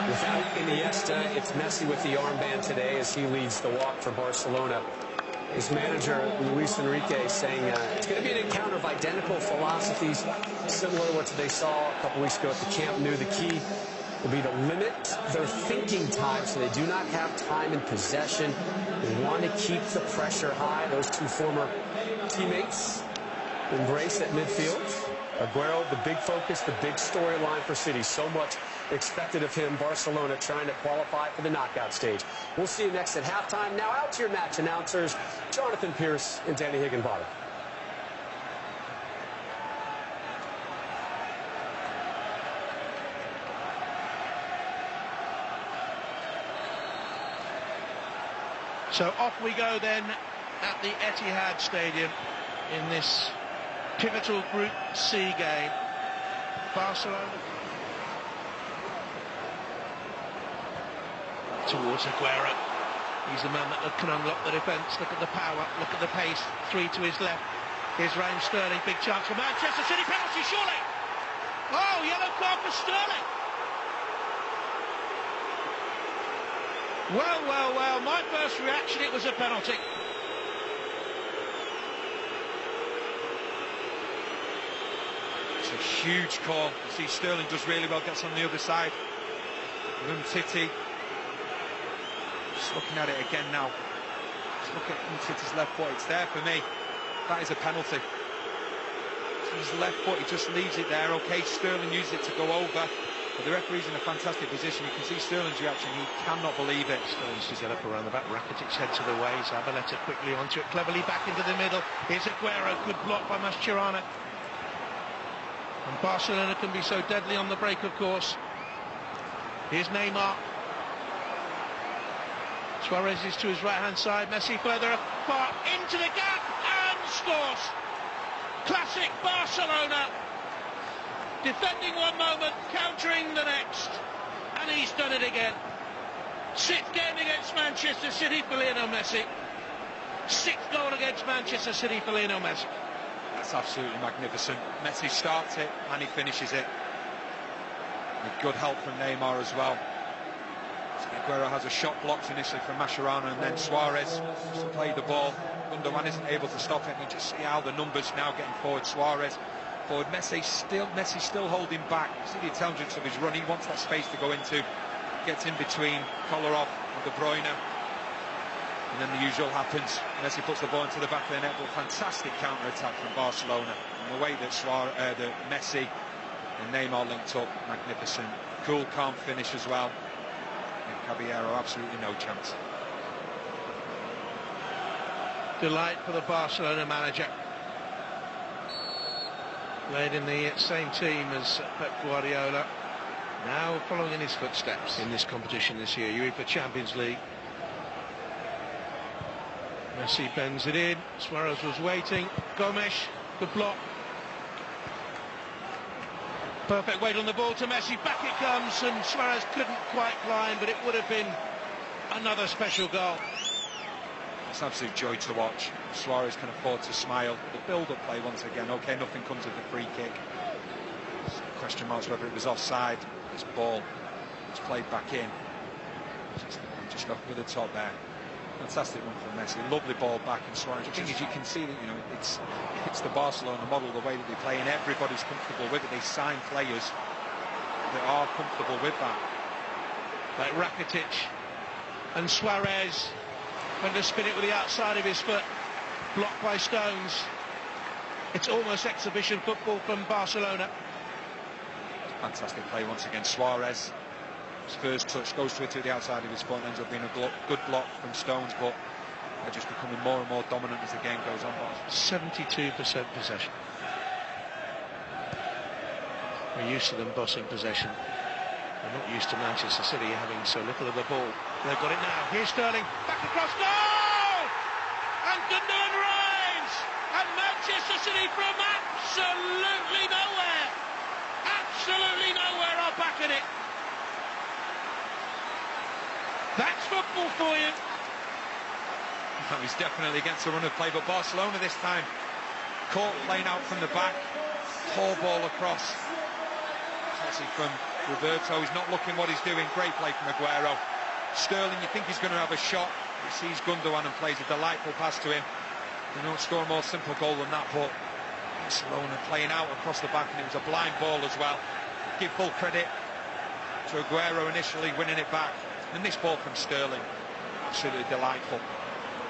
Without Iniesta, it's Messi with the armband today as he leads the walk for Barcelona. His manager, Luis Enrique, saying it's going to be an encounter of identical philosophies, similar to what they saw a couple weeks ago at the Camp Nou. The key will be to limit their thinking time so they do not have time in possession. They want to keep the pressure high. Those two former teammates embrace at midfield. Aguero, the big focus, the big storyline for City. So much expected of him. Barcelona trying to qualify for the knockout stage. We'll see you next at halftime. Now out to your match announcers, Jonathan Pierce and Danny Higginbottom. So off we go then at the Etihad Stadium in this pivotal Group C game. Barcelona towards Aguero. He's the man that can unlock the defence. Look at the power, look at the pace. Three to his left. Here's Raheem Sterling. Big chance for Manchester City. Penalty, surely. Oh, yellow card for Sterling. Well, well, well. My first reaction, it was a penalty. It's a huge call. You see Sterling does really well, gets on the other side. Titi. Just looking at it again now. Just look at Titi's left foot. It's there for me. That is a penalty. His left foot, he just leaves it there. Okay, Sterling uses it to go over. But the referee's in a fantastic position. You can see Sterling's reaction. He cannot believe it. Sterling's to get up around the back. Rakitic head to the way. Zabaleta quickly onto it. Cleverly back into the middle. Here's Aguero. Good block by Mascherano. And Barcelona can be so deadly on the break, of course. Here's Neymar. Suarez is to his right-hand side. Messi further apart, into the gap, and scores. Classic Barcelona. Defending one moment, countering the next. And he's done it again. Sixth game against Manchester City for Lionel Messi. Sixth goal against Manchester City for Lionel Messi. That's absolutely magnificent. Messi starts it and he finishes it. With good help from Neymar as well. Aguero has a shot blocked initially from Mascherano, and then Suarez just played the ball. Gundogan isn't able to stop it, and you just see how the numbers now getting forward. Suarez forward, Messi still holding back. You see the intelligence of his run. He wants that space to go into. Gets in between Kolarov and De Bruyne. And then the usual happens. Messi puts the ball into the back of the net, but fantastic counter-attack from Barcelona. And the way that Messi and Neymar linked up, magnificent. Cool, calm finish as well. And Caballero, absolutely no chance. Delight for the Barcelona manager. Played in the same team as Pep Guardiola. Now following in his footsteps in this competition this year, UEFA Champions League. Messi bends it in. Suarez was waiting. Gomes, good block. Perfect weight on the ball to Messi. Back it comes, and Suarez couldn't quite climb, but it would have been another special goal. It's an absolute joy to watch. Suarez can afford to smile. The build-up play once again. Okay, nothing comes of the free kick. Question marks whether it was offside. This ball was played back in. Just over the top there. Fantastic run from Messi. Lovely ball back, and Suarez. The thing is, you can see that it's the Barcelona model, the way that they play, and everybody's comfortable with it. They sign players that are comfortable with that. Like Rakitic and Suarez. Going to spin it with the outside of his foot. Blocked by Stones. It's almost exhibition football from Barcelona. Fantastic play once again. Suarez. His first touch goes to the outside of his foot and ends up being a good block from Stones, but they're just becoming more and more dominant as the game goes on. 72% possession. We're used to them bossing possession. We're not used to Manchester City having so little of the ball. They've got it now. Here's Sterling. Back across. Goal! And Gundogan reigns! And Manchester City from absolutely nowhere! Absolutely nowhere are back in it. That's football for you. That was definitely against the run of play, but Barcelona this time caught playing out from the back. Poor ball across. Actually from Roberto, he's not looking what he's doing. Great play from Aguero. Sterling, you think he's going to have a shot. He sees Gundogan and plays a delightful pass to him. You don't score a more simple goal than that, but Barcelona playing out across the back, and it was a blind ball as well. Give full credit to Aguero initially winning it back, and this ball from Sterling, absolutely delightful.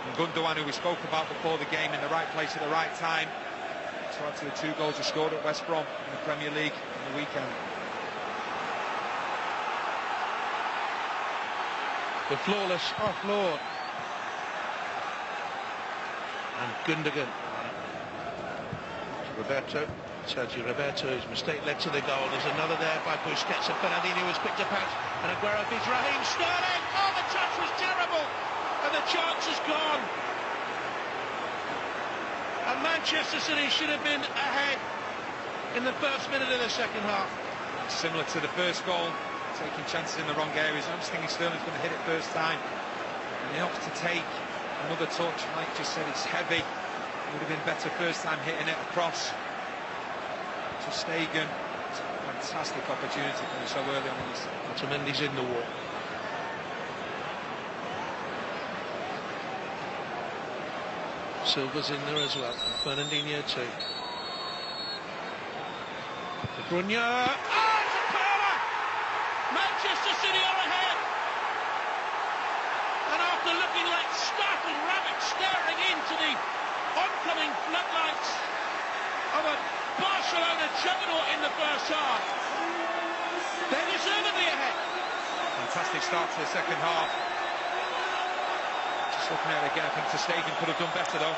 And Gundogan, who we spoke about before the game, in the right place at the right time to add to the 2 goals he scored at West Brom in the Premier League on the weekend. The flawless offload. And Gundogan. Sergio Roberto's mistake led to the goal. There's another there by Busquets, and Fernandinho was quick to pounce, and Aguero beats Raheem Sterling. Oh, the touch was terrible, and the chance is gone. And Manchester City should have been ahead in the first minute of the second half. Similar to the first goal, taking chances in the wrong areas. I'm just thinking Sterling's going to hit it first time, and he opts to take another touch. Mike just said it's heavy. It would have been better first time hitting it across to Stegen. It's a fantastic opportunity for him so early on in this. Otamendi's in the wall. Silva's in there as well. And Fernandinho too. De Bruyne. Oh, it's a corner! Manchester City are ahead. And after looking like startled rabbits staring into the oncoming floodlights of a Barcelona juggernaut in the first half, they're deservedly ahead. Fantastic start to the second half. Just looking at it again, I think Ter Stegen could have done better though.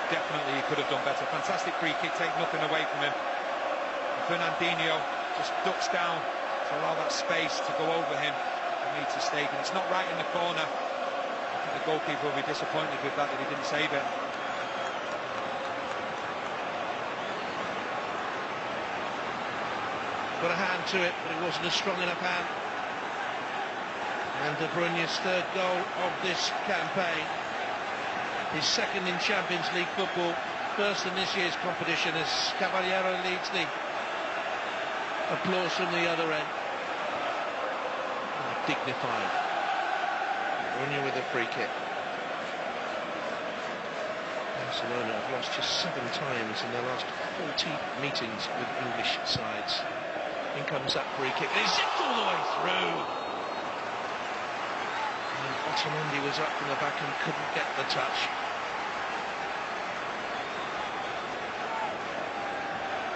Definitely he could have done better. Fantastic free kick, take nothing away from him. Fernandinho just ducks down to allow that space to go over him and meet Ter Stegen. It's not right in the corner. I think the goalkeeper will be disappointed with that he didn't save it. Got a hand to it, but it wasn't a strong enough hand. And De Bruyne's 3rd goal of this campaign. His 2nd in Champions League football, 1st in this year's competition, as Caballero leads the applause from the other end. Dignified. De Bruyne with a free kick. Barcelona have lost just 7 times in their last 40 meetings with English sides. In comes that free kick. They zipped all the way through. And Otamendi was up from the back and couldn't get the touch.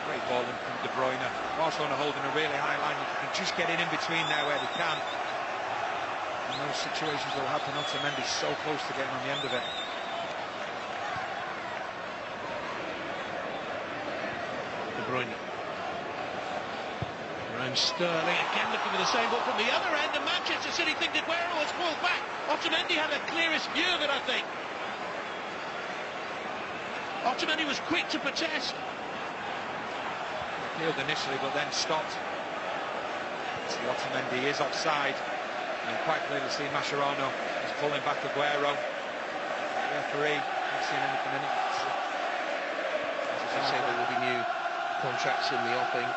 Great ball in from De Bruyne. Barcelona holding a really high line. You can just get it in between there where they can. And those situations will happen. Otamendi's so close to getting on the end of it. De Bruyne. And Sterling again looking for the same ball from the other end, and Manchester City think that Aguero has pulled back. Otamendi had the clearest view of it, I think. Otamendi was quick to protest. Cleared initially, but then stopped. See, Otamendi is offside. And quite clearly see Mascherano is pulling back Aguero. The referee hasn't seen anything in it. As I say, there will be new contracts in the offing.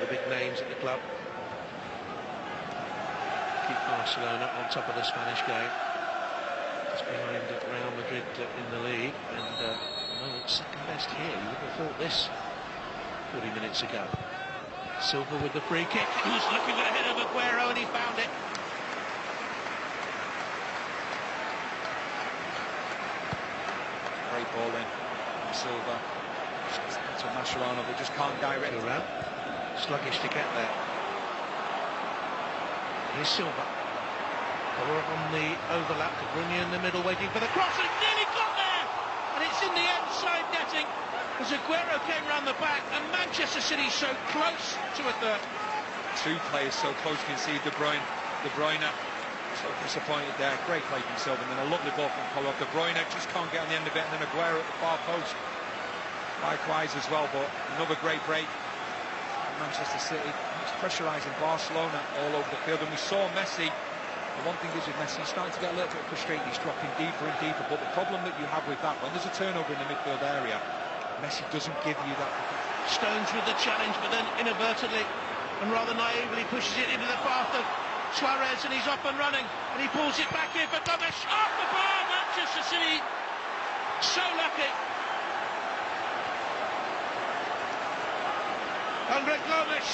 The big names at the club. Keep Barcelona on top of the Spanish game. Just behind Real Madrid in the league, and well, 2nd best here. You would have thought this 40 minutes ago. Silva with the free kick. He was looking for the head of Aguero, and he found it. Great ball in from Silva. To Mascherano, but just can't direct it. Sluggish to get there. Here's Silva. We're on the overlap. De Bruyne in the middle waiting for the cross, and it nearly got there! And it's in the outside netting as Aguero came round the back, and Manchester City so close to a 3rd. 2 players so close, you can see De Bruyne. So disappointed there. Great play from Silva, and then a lovely ball from Polo. De Bruyne just can't get on the end of it, and then Aguero at the far post. Likewise as well, but another great break. Manchester City, he's pressurising Barcelona all over the field, and we saw Messi. The one thing is with Messi, he's starting to get a little bit frustrated. He's dropping deeper and deeper, but the problem that you have with that, when there's a turnover in the midfield area, Messi doesn't give you that Stones with the challenge, but then inadvertently and rather naively pushes it into the path of Suarez, and he's off and running, and he pulls it back in for Gomes. Off the bar, Manchester City. So lucky. Andre Gomes.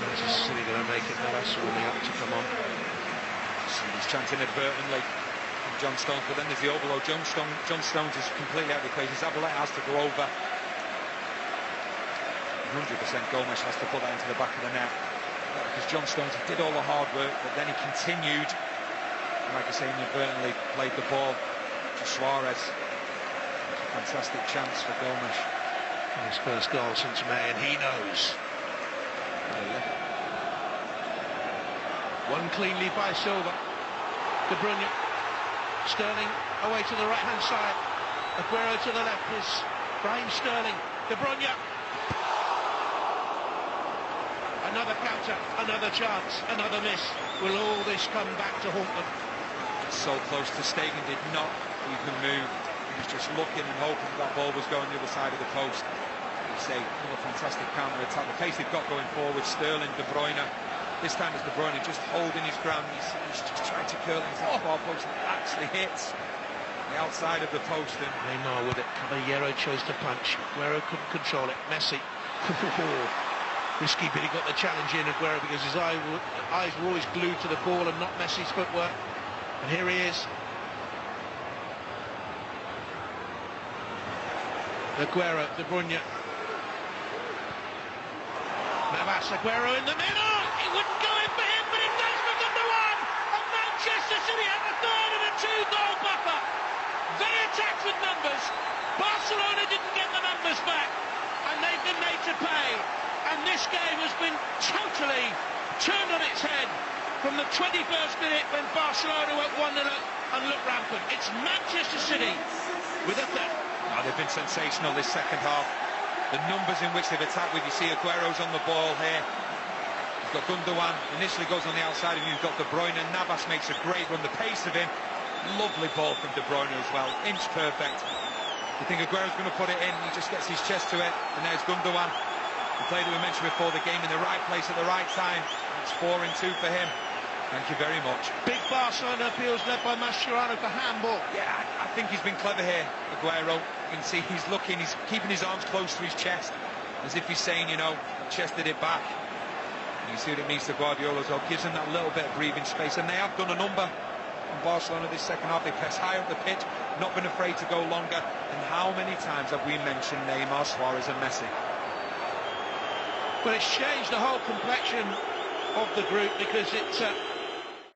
Manchester City going to make it. Navas warming up to come on. He's chanced inadvertently. John Stones, but then there's the overload. John Stones is completely out of the equation. Zabaleta has to go over. 100% Gomes has to put that into the back of the net, because John Stones did all the hard work, but then he continued, like I say, inadvertently played the ball to Suarez. A fantastic chance for Gomes. His first goal since May, and he knows. One clean lead by Silva. De Bruyne. Sterling away to the right-hand side. Aguero to the left is Raheem Sterling. De Bruyne. Another counter, another chance, another miss. Will all this come back to haunt them? So close to Stegen, did not even move. He was just looking and hoping that ball was going the other side of the post. You say, another fantastic counter-attack. The pace they've got going forward, Sterling, De Bruyne. This time it's De Bruyne just holding his ground. He's just trying to curl into the far post, and it actually hits the outside of the post. And Neymar with it. Caballero chose to punch. Aguero couldn't control it. Messi. Risky, but he got the challenge in, Aguero, because his eyes were always glued to the ball and not Messi's footwork. And here he is. Aguero, De Bruyne. Navas, Aguero in the middle. It wouldn't go in for him, but it does for Gundogan. And Manchester City have a third and a 2-goal buffer. They attacked with numbers. Barcelona didn't get the numbers back, and they've been made to pay. And this game has been totally turned on its head from the 21st minute when Barcelona went 1-0 and looked rampant. It's Manchester City with a third. oh, they've been sensational this second half. The numbers in which they've attacked with, you see Aguero's on the ball here. You've got Gundogan, initially goes on the outside of you. You've got De Bruyne. Navas makes a great run. The pace of him, lovely ball from De Bruyne as well. Inch perfect. You think Aguero's going to put it in, he just gets his chest to it. And there's Gundogan. The player that we mentioned before the game, in the right place at the right time. It's 4-2 for him. Thank you very much. Big Barcelona appeals led by Mascherano for handball. Yeah, I think he's been clever here, Aguero. You can see he's looking, he's keeping his arms close to his chest, as if he's saying, you know, I chested it back. And you see what it means to Guardiola as well. Gives him that little bit of breathing space, and they have done a number in Barcelona this second half. They press high up the pitch, not been afraid to go longer. And how many times have we mentioned Neymar, Suarez and Messi? Well, it's changed the whole complexion of the group, because it's